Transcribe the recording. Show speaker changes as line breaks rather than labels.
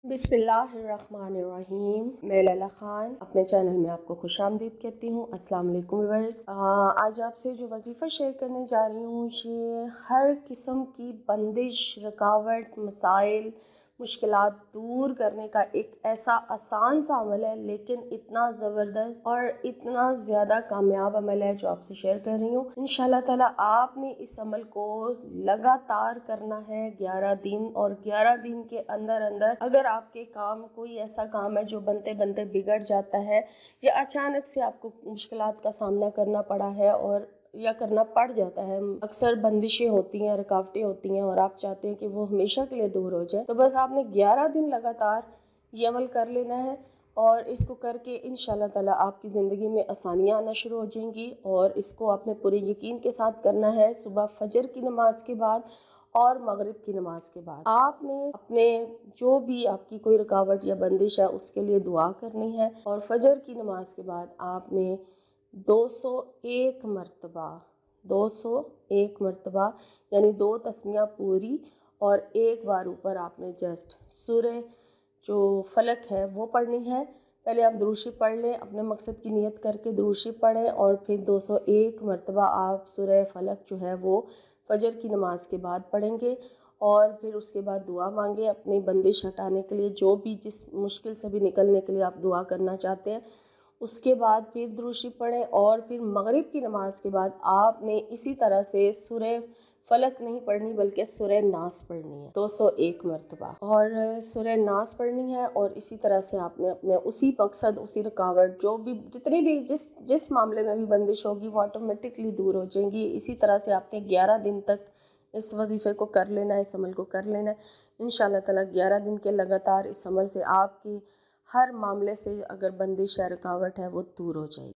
बिस्मिल्लाहिर्रहमानिर्रहीम। मैं लैला खान अपने चैनल में आपको खुश आमदीद कहती हूँ। अस्सलाम वालेकुम व्यूअर्स। आज आपसे जो वजीफ़ा शेयर करने जा रही हूँ ये हर किस्म की बंदिश, रुकावट, मसाइल, मुश्किलात दूर करने का एक ऐसा आसान सा अमल है, लेकिन इतना ज़बरदस्त और इतना ज़्यादा कामयाब अमल है जो आपसे शेयर कर रही हूँ। इंशाअल्लाह ताला आपने इस अमल को लगातार करना है 11 दिन, और 11 दिन के अंदर अंदर अगर आपके काम कोई ऐसा काम है जो बनते बनते बिगड़ जाता है या अचानक से आपको मुश्किलात का सामना करना पड़ा है और या करना पड़ जाता है, अक्सर बंदिशें होती हैं, रुकावटें होती हैं और आप चाहते हैं कि वो हमेशा के लिए दूर हो जाए, तो बस आपने 11 दिन लगातार ये अमल कर लेना है। और इसको करके इंशाअल्लाह ताला आपकी ज़िंदगी में आसानियाँ आना शुरू हो जाएंगी। और इसको आपने पूरे यकीन के साथ करना है। सुबह फजर की नमाज के बाद और मगरिब की नमाज के बाद आपने अपने जो भी आपकी कोई रुकावट या बंदिश है उसके लिए दुआ करनी है। और फजर की नमाज के बाद आपने 201 मरतबा यानी 2 तस्मीयाँ पूरी और एक बार ऊपर आपने जस्ट सूरह जो फलक है वो पढ़नी है। पहले आप दुरूशी पढ़ लें, अपने मकसद की नियत करके दुरूशी पढ़ें और फिर 201 मरतबा आप सूरह फलक जो है वो फजर की नमाज के बाद पढ़ेंगे। और फिर उसके बाद दुआ मांगे अपनी बंदिश हटाने के लिए, जो भी जिस मुश्किल से भी निकलने के लिए आप दुआ करना चाहते हैं। उसके बाद फिर दुरूशी पढ़ें और फिर मगरिब की नमाज के बाद आपने इसी तरह से सूरह फलक नहीं पढ़नी बल्कि सूरह नास पढ़नी है 201 मरतबा, और सूरह नास पढ़नी है। और इसी तरह से आपने अपने उसी मकसद, उसी रुकावट, जो भी जितनी भी जिस मामले में भी बंदिश होगी वो ऑटोमेटिकली दूर हो जाएंगी। इसी तरह से आपने 11 दिन तक इस वजीफ़े को कर लेना है, इस अमल को कर लेना है। इंशाअल्लाह ताला 11 दिन के लगातार इस अमल से आपकी हर मामले से अगर बंदिश या रुकावट है वो दूर हो जाएगी।